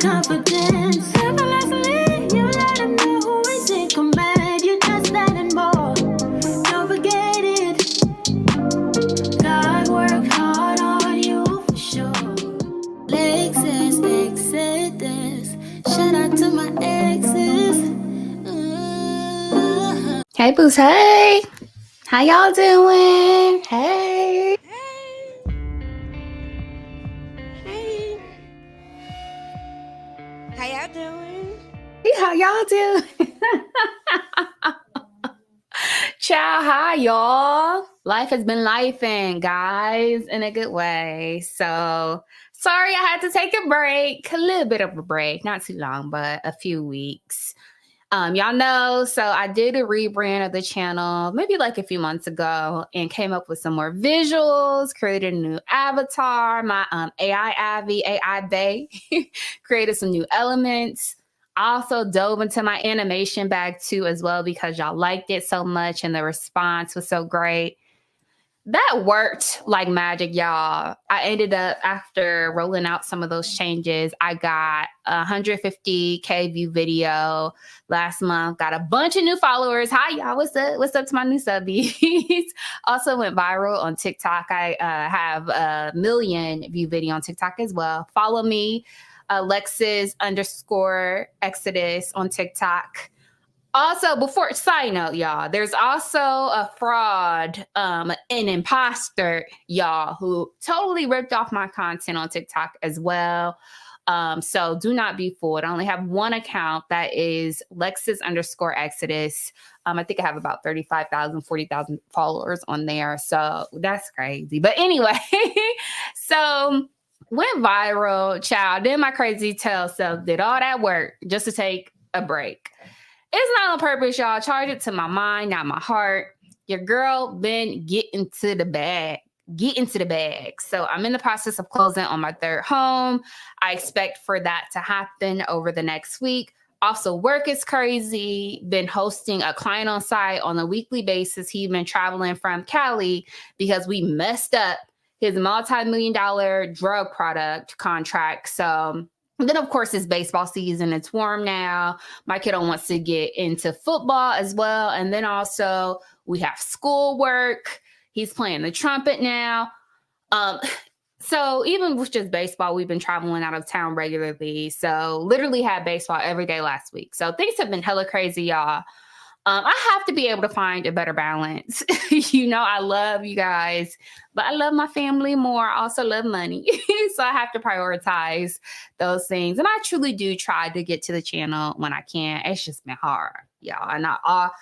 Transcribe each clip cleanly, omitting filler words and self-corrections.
confidence. Effortlessly, you let them know who is in command. You just that and more. Don't forget it. God worked hard on you for sure. Lexus, Exodus. Shout out to my exes. Hey, Boots. Hey. How y'all doing? Hey. Hey. How y'all doing? Hey, how y'all doing? Ciao, hi, y'all. Life has been lifing, guys, in a good way. So, sorry I had to take a break. A little bit of a break. Not too long, but a few weeks. Y'all know, so I did a rebrand of the channel maybe like a few months ago and came up with some more visuals, created a new avatar, my AI Abby, AI Bay, created some new elements. I also dove into my animation bag too as well because y'all liked it so much and the response was so great. That worked like magic, y'all. I ended up, after rolling out some of those changes, I got a 150K view video last month, got a bunch of new followers. Hi, y'all. What's up? What's up to my new subbies? Also went viral on TikTok. I have a 1 million view video on TikTok as well. Follow me, Alexis_Exodus on TikTok. Also, before, side note, y'all, there's also a fraud, an imposter, y'all, who totally ripped off my content on TikTok as well. So do not be fooled. I only have one account that is Lexis_Exodus. I think I have about 35,000, 40,000 followers on there. So that's crazy. But anyway, so went viral, child. Then my crazy tail self did all that work just to take a break. It's not on purpose, y'all. Charge it to my mind, not my heart. Your girl been getting to the bag. Get into the bag. So I'm in the process of closing on my third home. I expect for that to happen over the next week. Also, work is crazy. Been hosting a client on site on a weekly basis. He's been traveling from Cali because we messed up his multi-million-dollar drug product contract. So then, of course, it's baseball season. It's warm now. My kiddo wants to get into football as well. And then also we have schoolwork. He's playing the trumpet now. So even with just baseball, we've been traveling out of town regularly. So literally had baseball every day last week. So things have been hella crazy, y'all. I have to be able to find a better balance. You know, I love you guys, but I love my family more. I also love money. So I have to prioritize those things. And I truly do try to get to the channel when I can. It's just been hard, y'all. I know all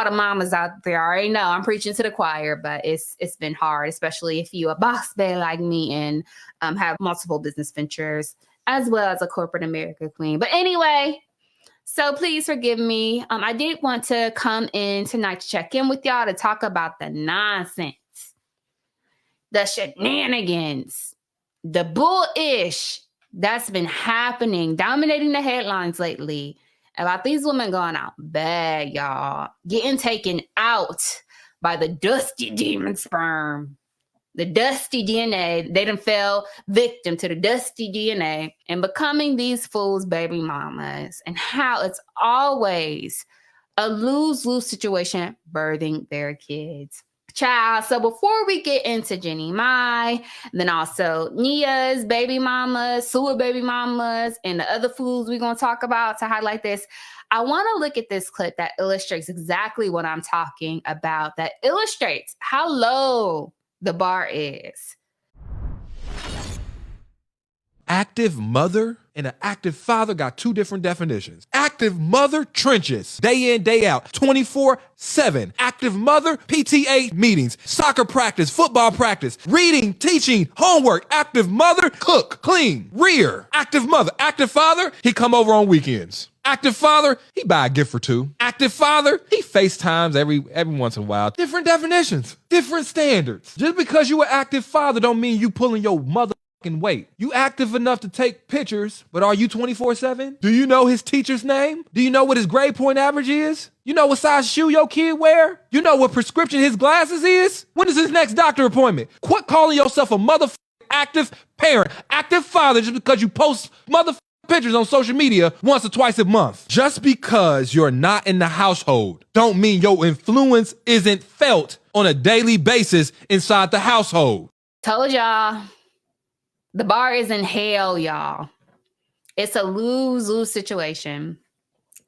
the mamas out there already know I'm preaching to the choir, but it's been hard, especially if you a boss babe like me and have multiple business ventures as well as a corporate America queen. But anyway, so please forgive me. I did want to come in tonight to check in with y'all to talk about the nonsense, the shenanigans, the bullish that's been happening, dominating the headlines lately about these women going out bad, y'all, getting taken out by the dusty demon sperm. The dusty DNA, they done fell victim to the dusty DNA and becoming these fools' baby mamas, and how it's always a lose-lose situation birthing their kids. Child, so before we get into Jeannie Mai, then also Nia's baby mamas, Sua baby mamas, and the other fools we're going to talk about to highlight this, I want to look at this clip that illustrates exactly what I'm talking about, that illustrates how low the bar is. Active mother and an active father got two different definitions. Active mother, trenches, day in, day out, 24/7. Active mother, PTA meetings, soccer practice, football practice, reading, teaching, homework. Active mother, cook, clean, rear. Active mother. Active father, he come over on weekends. Active father, he buy a gift or two. Active father, he FaceTimes every once in a while. Different definitions, different standards. Just because you an active father don't mean you pulling your motherfucking weight. You active enough to take pictures, but are you 24/7? Do you know his teacher's name? Do you know what his grade point average is? You know what size shoe your kid wear? You know what prescription his glasses is? When is his next doctor appointment? Quit calling yourself a motherfucking active parent, active father just because you post motherfucking pictures on social media once or twice a month. Just because you're not in the household don't mean your influence isn't felt on a daily basis inside the household. Told y'all, the bar is in hell, y'all. It's a lose-lose situation.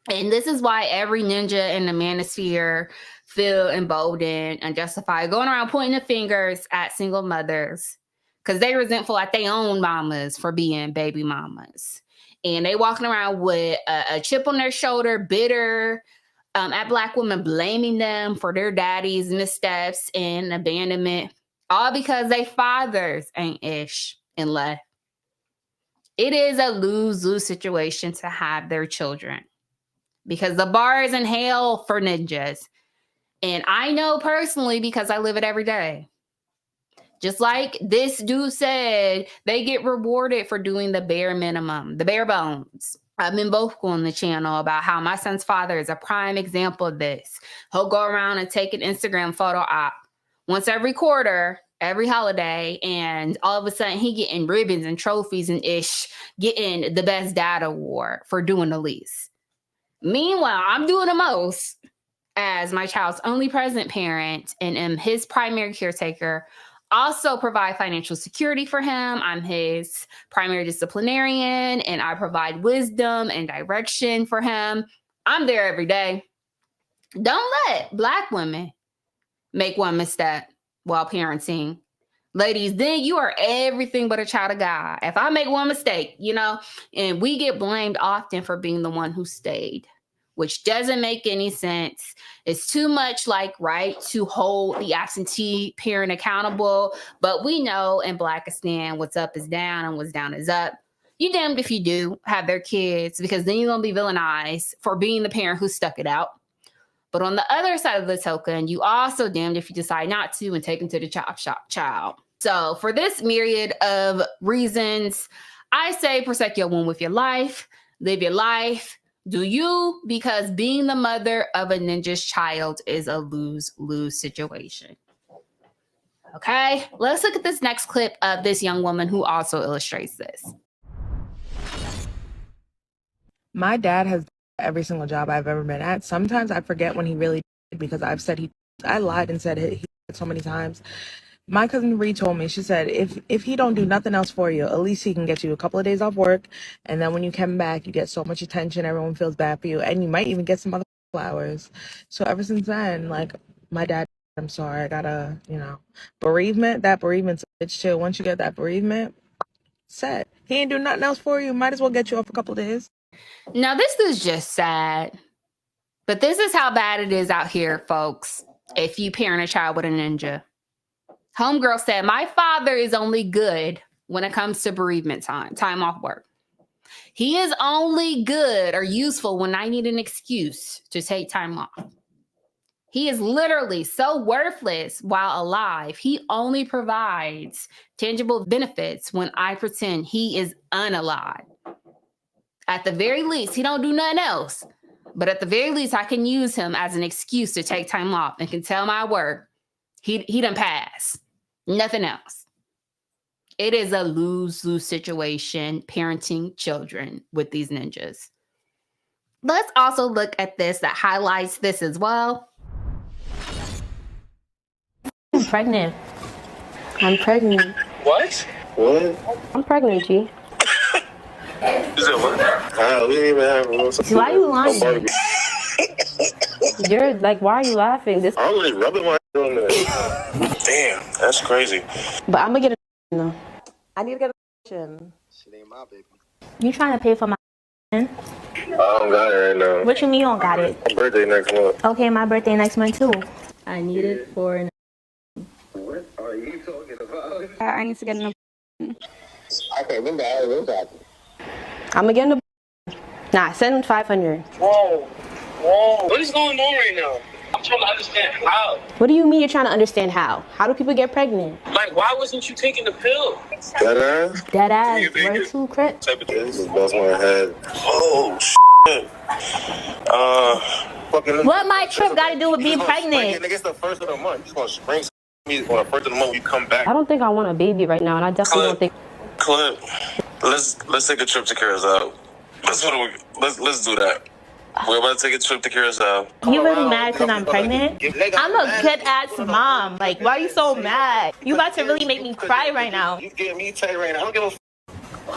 And this is why every ninja in the manosphere feel emboldened and justified, going around pointing the fingers at single mothers because they resentful at their own mamas for being baby mamas. And they walking around with a chip on their shoulder, bitter at Black women, blaming them for their daddy's missteps and abandonment, all because they fathers ain't ish and left. It is a lose-lose situation to have their children because the bar is in hell for ninjas. And I know personally because I live it every day. Just like this dude said, they get rewarded for doing the bare minimum, the bare bones. I've been both on the channel about how my son's father is a prime example of this. He'll go around and take an Instagram photo op once every quarter, every holiday, and all of a sudden he getting ribbons and trophies and getting the best dad award for doing the least. Meanwhile, I'm doing the most as my child's only present parent and am his primary caretaker. Also provide financial security for him. I'm his primary disciplinarian and I provide wisdom and direction for him. I'm there every day. Don't let Black women make one misstep while parenting. Ladies, then you are everything but a child of God. If I make one mistake, and we get blamed often for being the one who stayed, which doesn't make any sense. It's too much right to hold the absentee parent accountable. But we know in Blackistan, what's up is down and what's down is up. You damned if you do have their kids, because then you're going to be villainized for being the parent who stuck it out. But on the other side of the token, you also damned if you decide not to and take them to the chop shop child. So for this myriad of reasons, I say protect your womb with your life, live your life. Do you? Because being the mother of a ninja's child is a lose-lose situation. Okay, let's look at this next clip of this young woman who also illustrates this. My dad has every single job I've ever been at. Sometimes I forget when he really did because I lied and said he did so many times. My cousin Ree told me, she said, if he don't do nothing else for you, at least he can get you a couple of days off work. And then when you come back, you get so much attention. Everyone feels bad for you. And you might even get some other flowers. So ever since then, my dad, I'm sorry, I gotta, bereavement. That bereavement's a bitch too. Once you get that bereavement, set. He ain't do nothing else for you. Might as well get you off a couple of days. Now, this is just sad. But this is how bad it is out here, folks, if you parent a child with a ninja. Homegirl said, my father is only good when it comes to bereavement time off work. He is only good or useful when I need an excuse to take time off. He is literally so worthless while alive. He only provides tangible benefits when I pretend he is unalive. At the very least, he don't do nothing else. But at the very least, I can use him as an excuse to take time off and can tell my work he done pass. Nothing else. It is a lose-lose situation parenting children with these ninjas. Let's also look at this that highlights this as well. I'm pregnant. I'm pregnant. What? What? I'm pregnant, G. Is it what? We didn't even have a Why are you lying? You're like, why are you laughing? This. I'm really rubbing my on there. Damn, that's crazy. But I'm gonna get a no. I need to get a question. Shit ain't my baby. You trying to pay for my? I don't got it right now. What you mean you don't got it? My birthday next month. Okay, my birthday next month too. I need it for an. What are you talking about? I need to get an. I can't remember how it was happening. I'm gonna get a. Nah, send 500. Whoa. What is going on right now? I'm trying to understand how. What do you mean you're trying to understand how? How do people get pregnant? Like, why wasn't you taking the pill? That ass? Dead ass, where to, Crit? This is bust my head. Oh, shit. What my trip got to do with being pregnant? It's the first of the month. You just gonna spring me on the first of the month. You come back. I don't think I want a baby right now, and I definitely don't think. Clip. Let's take a trip to Curacao. Let's do that. We're about to take a trip to Curacao. You really mad because I'm pregnant? I'm a good ass mom. Like, why are you so mad? You about to really make me cry right now. You getting me tight right now. I don't give a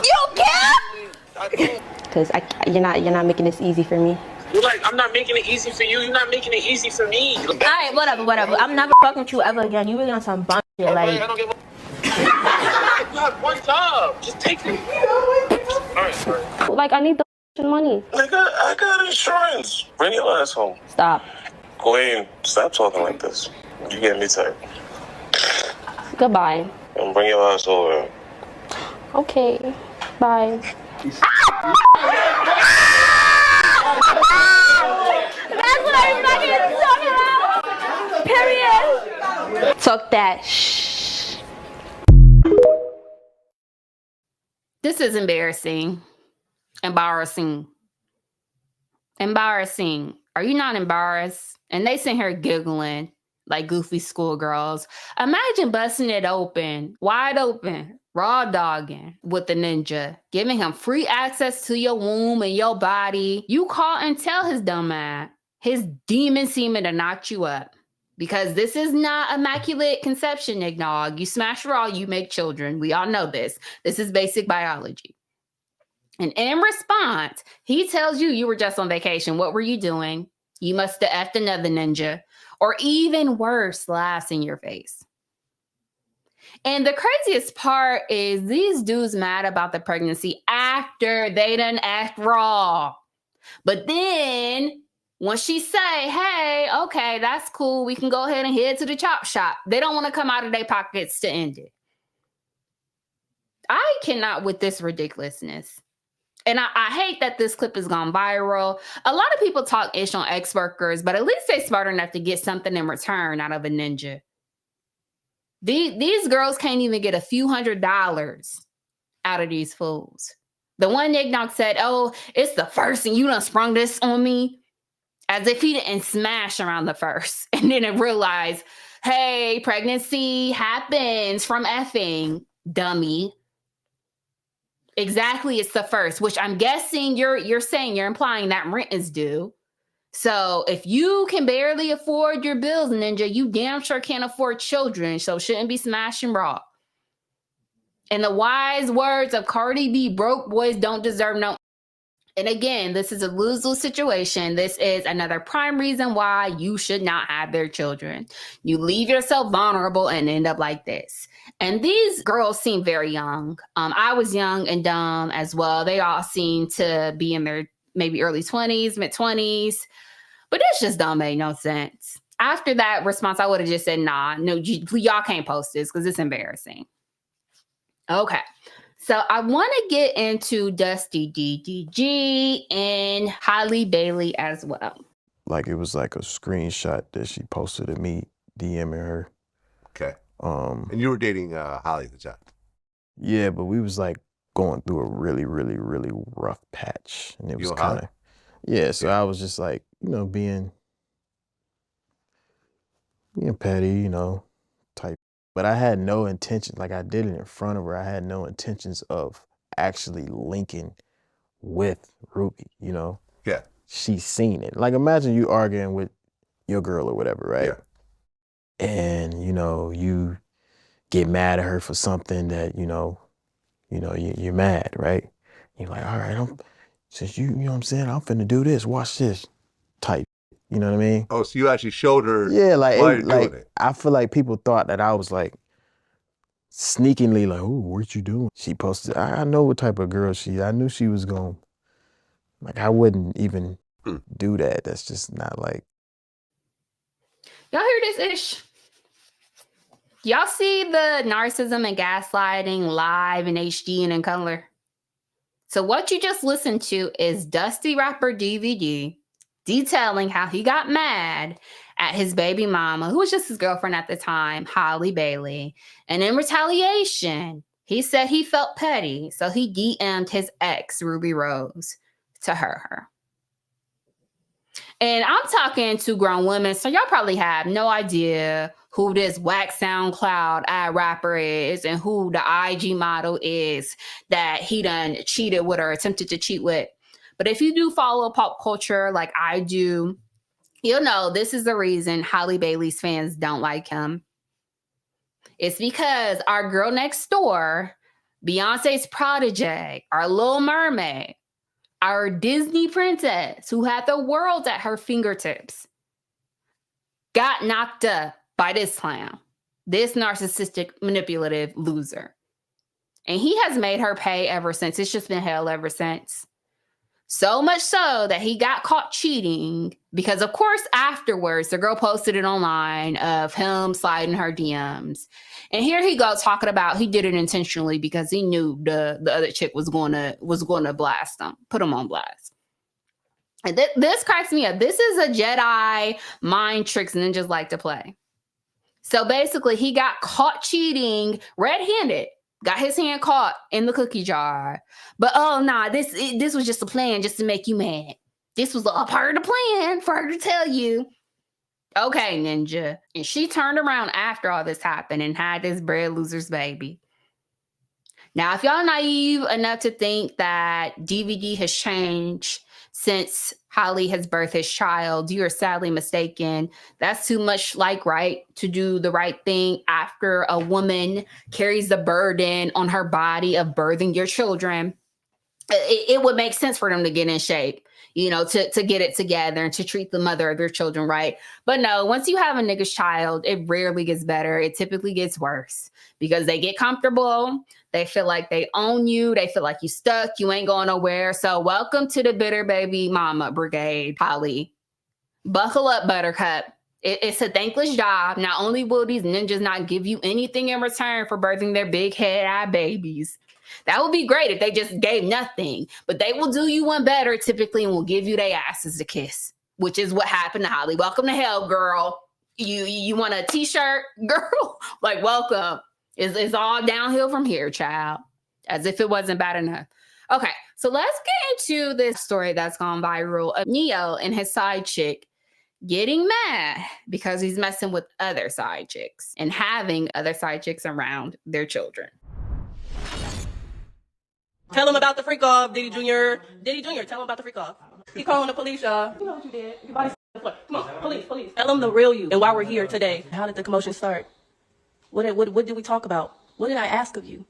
You can't? Because you're not making this easy for me. You're like, I'm not making it easy for you. You're not making it easy for me. All right, whatever. I'm never fucking with you ever again. You really on some bum shit. All Like, right, I don't give a you have one job. Just take it. All right. like I need the money. I got insurance. Bring your ass home. Stop. Queen, stop talking like this. You getting me tight. Goodbye. And bring your ass over. Okay. Bye. That's what I'm fucking talking about. Period. Talk that shh. This is embarrassing. Embarrassing. Are you not embarrassed? And they sit here giggling like goofy schoolgirls. Imagine busting it open, wide open, raw dogging with the ninja, giving him free access to your womb and your body. You call and tell his dumb ass, his demon semen to knock you up. Because this is not immaculate conception, Ignog. You smash raw, you make children. We all know this. This is basic biology. And in response, he tells you were just on vacation. What were you doing? You must have effed another ninja. Or even worse, laughs in your face. And the craziest part is these dudes mad about the pregnancy after they done act raw. But then when she say, hey, okay, that's cool. We can go ahead and head to the chop shop. They don't want to come out of their pockets to end it. I cannot with this ridiculousness. And I hate that this clip has gone viral. A lot of people talk ish on ex-workers, but at least they're smart enough to get something in return out of a ninja. These girls can't even get a few $100s out of these fools. The one Ignog said, oh, it's the first and you done sprung this on me. As if he didn't smash around the first. And then realize, hey, pregnancy happens from effing, dummy. Exactly, it's the first, which I'm guessing you're saying, you're implying that rent is due. So if you can barely afford your bills, ninja, you damn sure can't afford children, so shouldn't be smashing raw. In the wise words of Cardi B, broke boys don't deserve no. And again, this is a lose-lose situation. This is another prime reason why you should not have their children. You leave yourself vulnerable and end up like this. And these girls seem very young. I was young and dumb as well. They all seem to be in their maybe early 20s, mid-20s. But this just don't make no sense. After that response, I would have just said, nah, no, y'all can't post this because it's embarrassing. Okay. So I want to get into Dusty DDG and Halle Bailey as well. Like it was like a screenshot that she posted of me DMing her. Okay. And you were dating Halle at the time. Yeah, but we was like going through a really, really, really rough patch. And it was kind of, yeah, so I was just like, being petty, type. But I had no intention, like I did it in front of her. I had no intentions of actually linking with Ruby, Yeah. She's seen it. Like imagine you arguing with your girl or whatever, right? Yeah. And, you get mad at her for something that, you're mad, right? You're like, all right, since you know what I'm saying, I'm finna do this, watch this type. You know what I mean? Oh, so you actually showed her like, while you're doing it. I feel like people thought that I was like sneakingly like, oh, what you doing? She posted, I know what type of girl she is. I knew she was going, like, I wouldn't even do that. That's just not like. Y'all hear this ish? Y'all see the narcissism and gaslighting live in HD and in color? So what you just listened to is Dusty Rapper DVD detailing how he got mad at his baby mama, who was just his girlfriend at the time, Halle Bailey. And in retaliation, he said he felt petty, so he DM'd his ex, Ruby Rose, to her. And I'm talking to grown women, so y'all probably have no idea who this whack SoundCloud ad rapper is and who the IG model is that he done cheated with or attempted to cheat with. But if you do follow pop culture like I do, you'll know this is the reason Halle Bailey's fans don't like him. It's because our girl next door, Beyonce's protege, our Little Mermaid, our Disney princess who had the world at her fingertips, got knocked up by this clown, this narcissistic, manipulative loser. And he has made her pay ever since. It's just been hell ever since. So much so that he got caught cheating because, of course, afterwards, the girl posted it online of him sliding her DMs. And here he goes talking about he did it intentionally because he knew the other chick was going to blast him, put him on blast. And this cracks me up. This is a Jedi mind tricks ninjas like to play. So basically, he got caught cheating red-handed. Got his hand caught in the cookie jar. But this was just a plan just to make you mad. This was a part of the plan for her to tell you. Okay, ninja. And she turned around after all this happened and had this bread loser's baby. Now, if y'all naive enough to think that DVD has changed since Halle has birthed his child, you are sadly mistaken. That's too much like right to do the right thing after a woman carries the burden on her body of birthing your children. It would make sense for them to get in shape, to get it together and to treat the mother of their children right. But no, once you have a nigga's child, it rarely gets better. It typically gets worse because they get comfortable. They feel like they own you. They feel like you stuck. You ain't going nowhere. So welcome to the bitter baby mama brigade, Halle. Buckle up, buttercup. It's a thankless job. Not only will these ninjas not give you anything in return for birthing their big head-eye babies. That would be great if they just gave nothing. But they will do you one better typically and will give you their asses to kiss, which is what happened to Halle. Welcome to hell, girl. You want a t-shirt, girl? Like, welcome. It's all downhill from here, child. As if it wasn't bad enough. Okay, so let's get into this story that's gone viral of Neyo and his side chick getting mad because he's messing with other side chicks and having other side chicks around their children. Tell him about the freak off, Diddy Jr. Diddy Jr., tell him about the freak off. He calling the police, y'all. You know what you did. Your body's on the floor. Come on, police. Tell him the real you. And why we're here today. How did the commotion start? What did we talk about? What did I ask of you?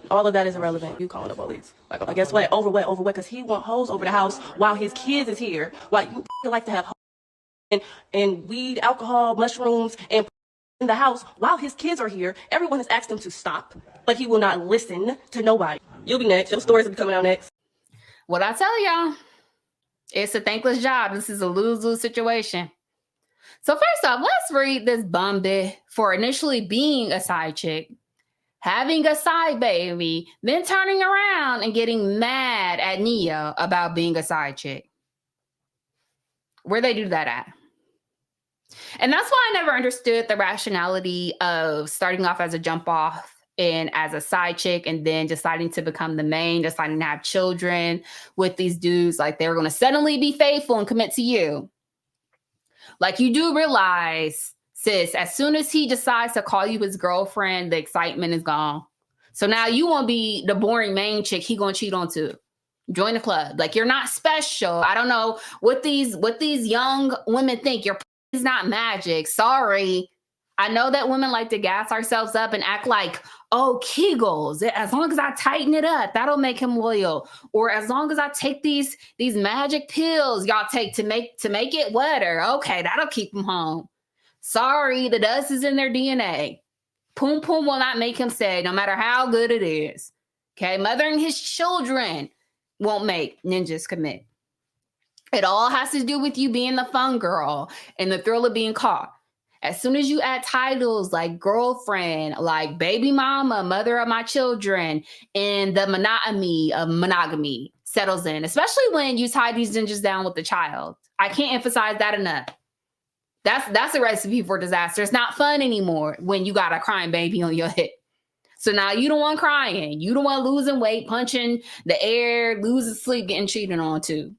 All of that is irrelevant. You calling the police. Like, guess what? Over what? Because he want hoes over the house while his kids is here. While you like to have hoes and weed, alcohol, mushrooms, and in the house while his kids are here. Everyone has asked him to stop, but he will not listen to nobody. You'll be next. Your stories will be coming out next. What I tell y'all, it's a thankless job. This is a lose-lose situation. So first off, let's read this bum bit for initially being a side chick, having a side baby, then turning around and getting mad at Neyo about being a side chick. Where they do that at? And that's why I never understood the rationality of starting off as a jump off and as a side chick and then deciding to become the main, deciding to have children with these dudes. Like they're going to suddenly be faithful and commit to you. Like you do realize, sis, as soon as he decides to call you his girlfriend, the excitement is gone. So now you won't be the boring main chick he going to cheat on too. Join the club. Like you're not special. I don't know what these young women think. Your is not magic. Sorry. I know that women like to gas ourselves up and act like, oh, Kegels. As long as I tighten it up, that'll make him loyal. Or as long as I take these magic pills y'all take to make it wetter. Okay, that'll keep him home. Sorry, the dust is in their DNA. Poom poom will not make him stay, no matter how good it is. Okay, mothering his children won't make ninjas commit. It all has to do with you being the fun girl and the thrill of being caught. As soon as you add titles like girlfriend, like baby mama, mother of my children, and the monotony of monogamy settles in, especially when you tie these ninjas down with the child. I can't emphasize that enough. That's a recipe for disaster. It's not fun anymore when you got a crying baby on your hip. So now you don't want crying. You don't want losing weight, punching the air, losing sleep, getting cheated on too.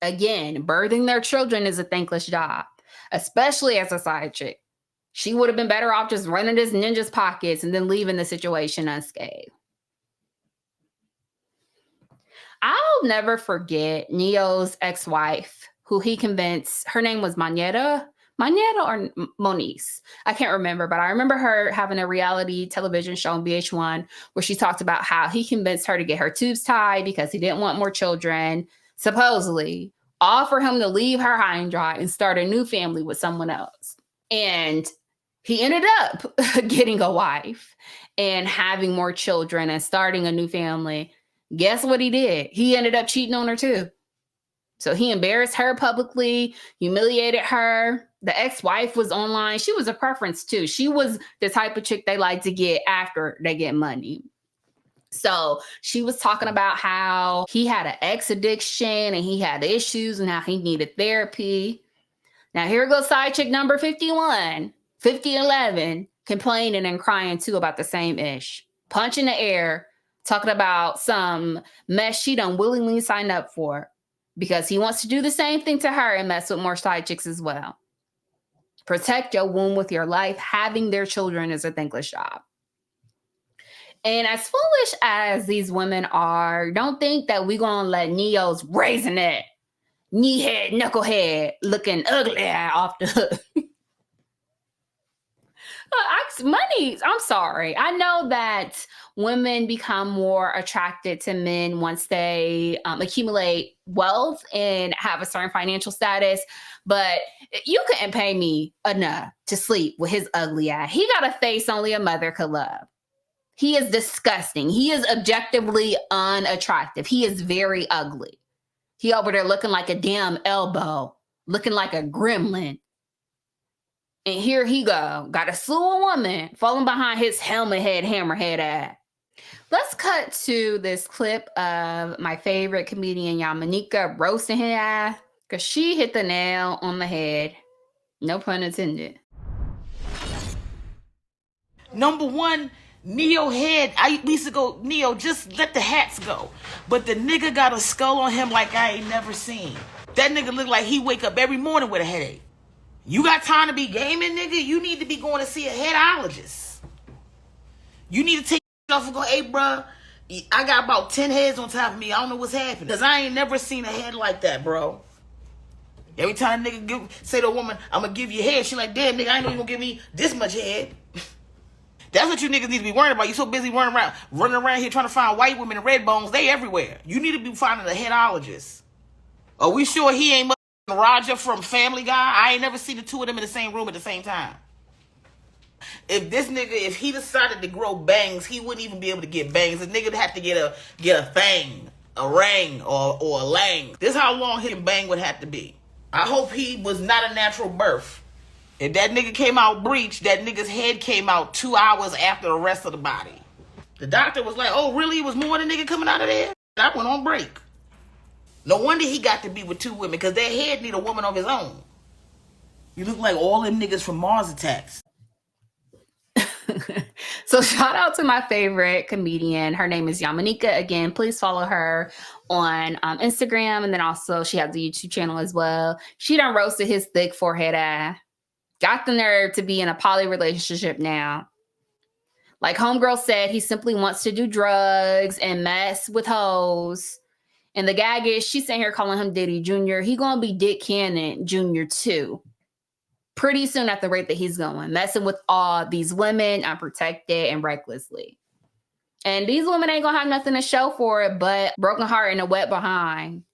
Again, birthing their children is a thankless job, especially as a side chick. She would have been better off just running this ninja's pockets and then leaving the situation unscathed. I'll I'll never forget Neo's ex-wife, who he convinced, her name was Manetta or Moniz. I can't remember, but I remember her having a reality television show on VH1 where she talked about how he convinced her to get her tubes tied because he didn't want more children, supposedly, offer him to leave her high and dry and start a new family with someone else. And he ended up getting a wife and having more children and starting a new family. Guess what he did? He ended up cheating on her too. So he embarrassed her publicly, humiliated her. The ex-wife was online. She was a preference too. She was the type of chick they like to get after they get money. So she was talking about how he had an ex addiction and he had issues and how he needed therapy. Now here goes side chick number 51, 5011, complaining and crying too about the same ish. Punch in the air, talking about some mess she done willingly signed up for because he wants to do the same thing to her and mess with more side chicks as well. Protect your womb with your life. Having their children is a thankless job. And as foolish as these women are, don't think that we're going to let Neo's raisinette, knee-head, knucklehead, looking ugly off the hook. Money, I'm sorry. I know that women become more attracted to men once they accumulate wealth and have a certain financial status, but you couldn't pay me enough to sleep with his ugly ass. He got a face only a mother could love. He is disgusting. He is objectively unattractive. He is very ugly. He over there looking like a damn elbow, looking like a gremlin. And here he go, got a slew of woman falling behind his helmet head, hammerhead ass. Let's cut to this clip of my favorite comedian, Yamanika, roasting his ass, because she hit the nail on the head. No pun intended. Number one, Neyo head, we used to go, Neyo, just let the hats go. But the nigga got a skull on him like I ain't never seen. That nigga look like he wake up every morning with a headache. You got time to be gaming, nigga? You need to be going to see a headologist. You need to take off and go, hey, bro, I got about 10 heads on top of me. I don't know what's happening. Because I ain't never seen a head like that, bro. Every time a nigga say to a woman, I'm going to give you head, she like, damn, nigga, I ain't know you going to give me this much head. That's what you niggas need to be worrying about. You so busy running around here trying to find white women and red bones. They everywhere. You need to be finding a headologist. Are we sure he ain't Roger from Family Guy? I ain't never seen the two of them in the same room at the same time. If this nigga, if he decided to grow bangs, he wouldn't even be able to get bangs. The nigga would have to get a thang, a ring, or a lang. This is how long his bang would have to be. I hope he was not a natural birth. If that nigga came out breech, that nigga's head came out 2 hours after the rest of the body. The doctor was like, oh, really? It was more than nigga coming out of there? I went on break. No wonder he got to be with two women, because their head need a woman of his own. You look like all them niggas from Mars Attacks. So shout out to my favorite comedian. Her name is Yamanika. Again, please follow her on Instagram. And then also she has a YouTube channel as well. She done roasted his thick forehead ass. Got the nerve to be in a poly relationship now. Like homegirl said, he simply wants to do drugs and mess with hoes. And the gag is, she's sitting here calling him Diddy Jr. He gonna be Dick Cannon Jr. too. Pretty soon at the rate that he's going. Messing with all these women unprotected and recklessly. And these women ain't gonna have nothing to show for it but broken heart and a wet behind.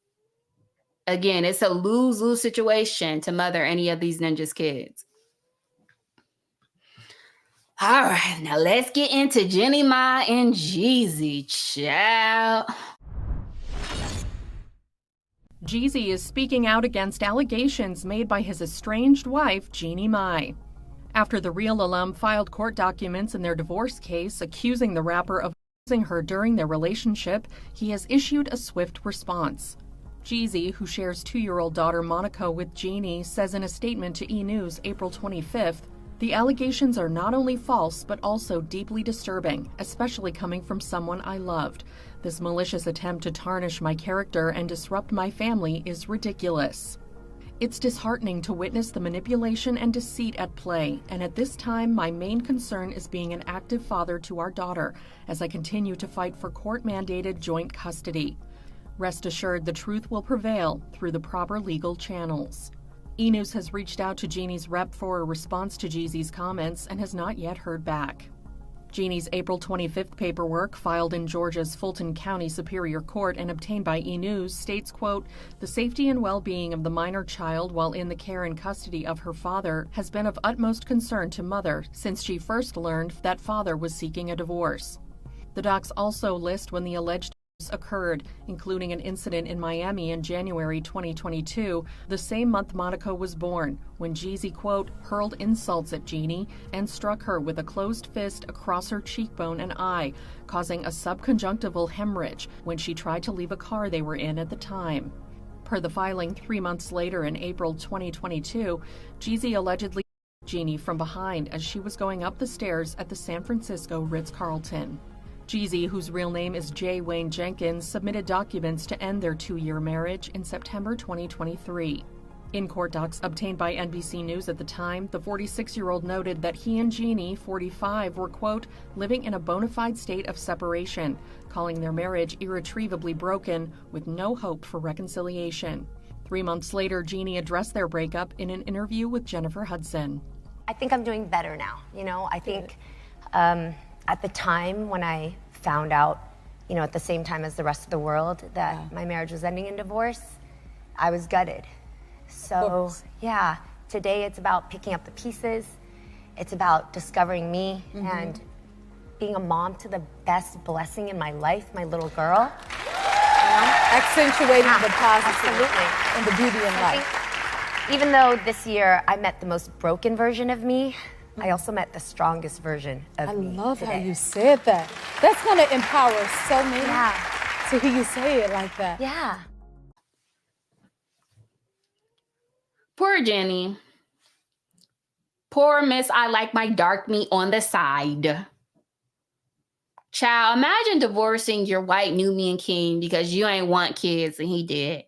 Again, it's a lose-lose situation to mother any of these ninjas' kids. All right, now let's get into Jeannie, Mai, and Jeezy, child. Jeezy is speaking out against allegations made by his estranged wife, Jeannie Mai. After the Real alum filed court documents in their divorce case accusing the rapper of abusing her during their relationship, he has issued a swift response. Jeezy, who shares 2-year-old daughter Monaco with Jeannie, says in a statement to E! News April 25th, the allegations are not only false but also deeply disturbing, especially coming from someone I loved. This malicious attempt to tarnish my character and disrupt my family is ridiculous. It's disheartening to witness the manipulation and deceit at play, and at this time, my main concern is being an active father to our daughter as I continue to fight for court-mandated joint custody. Rest assured, the truth will prevail through the proper legal channels. E! News has reached out to Jeannie's rep for a response to Jeezy's comments and has not yet heard back. Jeannie's April 25th paperwork, filed in Georgia's Fulton County Superior Court and obtained by E! News, states, quote, "The safety and well-being of the minor child while in the care and custody of her father has been of utmost concern to mother since she first learned that father was seeking a divorce." The docs also list when the alleged occurred, including an incident in Miami in January 2022, the same month Monaco was born, when Jeezy, quote, hurled insults at Jeannie and struck her with a closed fist across her cheekbone and eye, causing a subconjunctival hemorrhage when she tried to leave a car they were in at the time. Per the filing 3 months later in April 2022, Jeezy allegedly Jeannie from behind as she was going up the stairs at the San Francisco Ritz-Carlton. Jeezy, whose real name is J. Wayne Jenkins, submitted documents to end their 2-year marriage in September 2023. In court docs obtained by NBC News at the time, the 46-year-old noted that he and Jeannie, 45, were, quote, living in a bona fide state of separation, calling their marriage irretrievably broken with no hope for reconciliation. 3 months later, Jeannie addressed their breakup in an interview with Jennifer Hudson. I think I'm doing better now. I think at the time when I found out, at the same time as the rest of the world, that my marriage was ending in divorce, I was gutted. So, yeah, today it's about picking up the pieces. It's about discovering me and being a mom to the best blessing in my life, my little girl. Accentuating the positive Absolutely. and the beauty in life. Even though this year I met the most broken version of me, I also met the strongest version of me. I love today. how you said that. That's going to empower so many to hear you say it like that. Yeah. Poor Jeannie. Poor Miss I like my dark meat on the side. Child, imagine divorcing your white Nubian king because you ain't want kids and he did.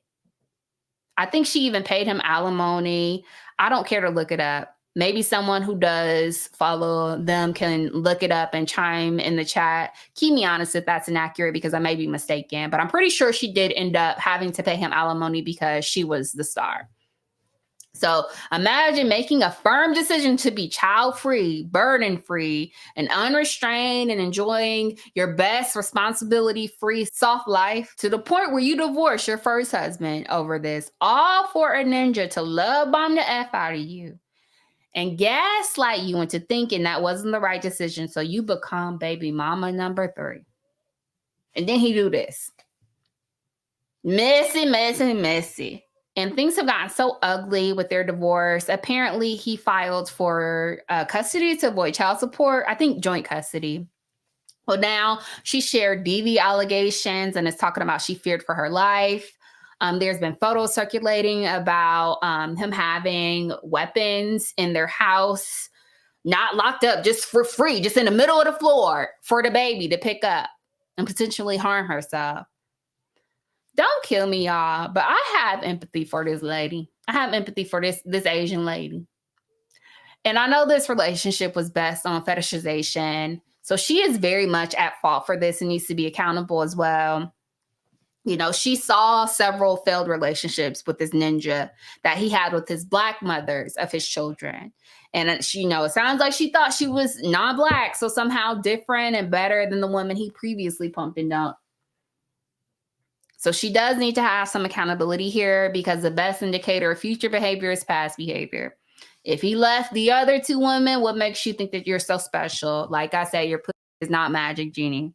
I think she even paid him alimony. I don't care to look it up. Maybe someone who does follow them can look it up and chime in the chat. Keep me honest if that's inaccurate because I may be mistaken. But I'm pretty sure she did end up having to pay him alimony because she was the star. So imagine making a firm decision to be child-free, burden-free, and unrestrained and enjoying your best responsibility-free soft life to the point where you divorce your first husband over this, all for a ninja to love bomb the F out of you and gaslight you into thinking that wasn't the right decision. So you become baby mama number 3. And then he do this. Messy, messy, messy. And things have gotten so ugly with their divorce. Apparently, he filed for custody to avoid child support. I think joint custody. Well, now she shared DV allegations and is talking about she feared for her life. There's been photos circulating about him having weapons in their house, not locked up, just for free, just in the middle of the floor for the baby to pick up and potentially harm herself. Don't kill me, y'all, but I have empathy for this lady. I have empathy for this Asian lady. And I know this relationship was based on fetishization. So she is very much at fault for this and needs to be accountable as well. She saw several failed relationships with this ninja that he had with his Black mothers of his children. And she, it sounds like she thought she was non-Black, so somehow different and better than the woman he previously pumped and dumped. So she does need to have some accountability here because the best indicator of future behavior is past behavior. If he left the other 2 women, what makes you think that you're so special? Like I said, your pussy is not magic, Jeannie.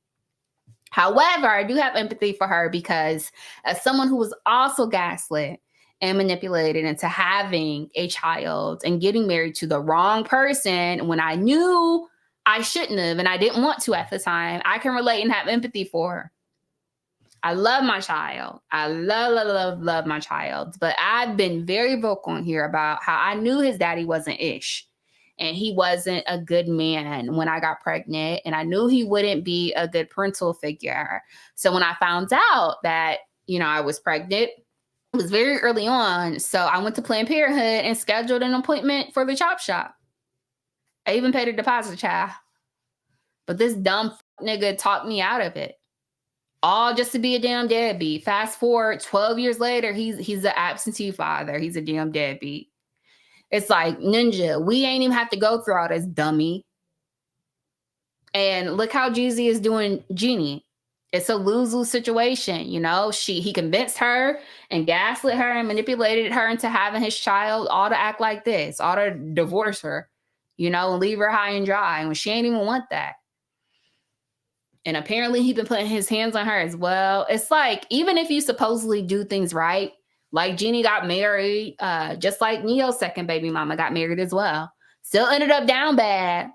However, I do have empathy for her because as someone who was also gaslit and manipulated into having a child and getting married to the wrong person when I knew I shouldn't have and I didn't want to at the time, I can relate and have empathy for her. I love my child. I love my child. But I've been very vocal here about how I knew his daddy wasn't ish. And he wasn't a good man when I got pregnant. And I knew he wouldn't be a good parental figure. So when I found out that, I was pregnant, it was very early on. So I went to Planned Parenthood and scheduled an appointment for the chop shop. I even paid a deposit, child. But this dumb nigga talked me out of it. all just to be a damn deadbeat. Fast forward 12 years later, he's an absentee father. He's a damn deadbeat. It's like, Ninja, we ain't even have to go through all this, dummy. And look how Jeezy is doing Jeannie. It's a lose-lose situation, you know? He convinced her and gaslit her and manipulated her into having his child, all to act like this, all to divorce her, you know, and leave her high and dry when she ain't even want that. And apparently he's been putting his hands on her as well. It's like, even if you supposedly do things right, like Jeannie got married, just like Neyo's second baby mama got married as well. Still ended up down bad.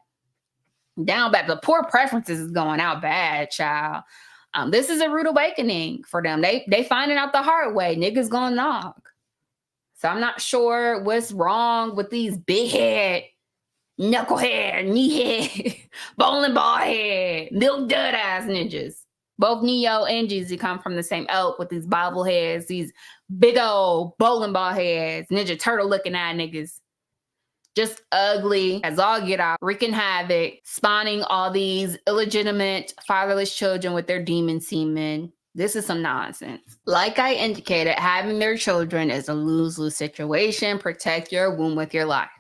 Down bad. The poor preferences is going out bad, child. This is a rude awakening for them. They finding out the hard way. Niggas gonna knock. So I'm not sure what's wrong with these big head, knucklehead, knee head, bowling ball head, milk dud ass ninjas. Both Neyo and Jeezy come from the same elk with these bobbleheads, these big old bowling ball heads, Ninja Turtle looking at niggas. Just ugly as all get out, wreaking havoc, spawning all these illegitimate fatherless children with their demon semen. This is some nonsense. Like I indicated, having their children is a lose-lose situation. Protect your womb with your life.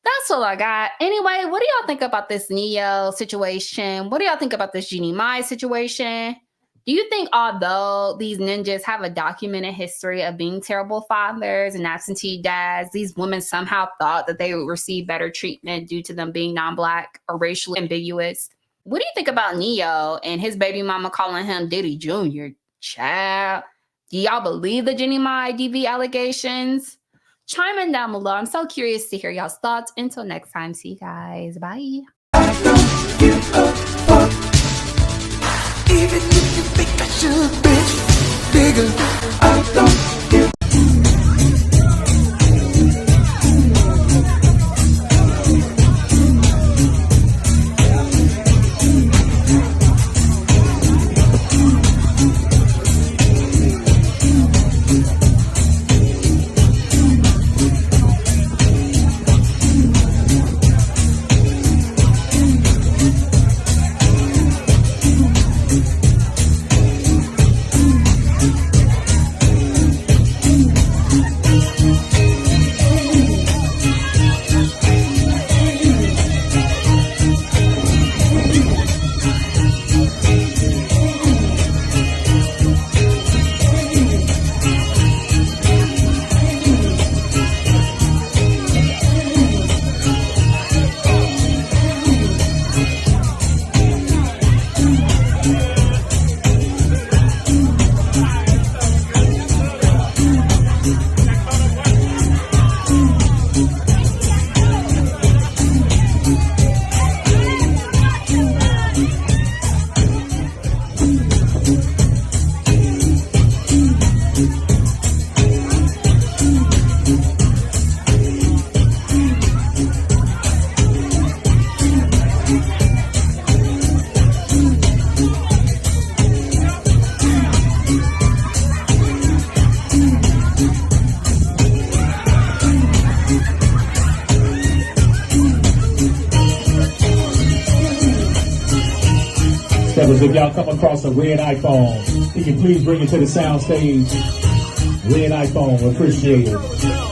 That's all I got. Anyway, what do y'all think about this Neyo situation? What do y'all think about this Jeannie Mai situation? Do you think although these ninjas have a documented history of being terrible fathers and absentee dads, these women somehow thought that they would receive better treatment due to them being non-Black or racially ambiguous? What do you think about Neyo and his baby mama calling him Diddy Jr.? Child, do y'all believe the Jeannie Mai DV allegations? Chime in down below. I'm so curious to hear y'all's thoughts. Until next time, see you guys. Bye. Even if you think I should, bitch, nigga, I don't give. Fellas, if y'all come across a red iPhone, can you please bring it to the sound stage? Red iPhone, appreciate it.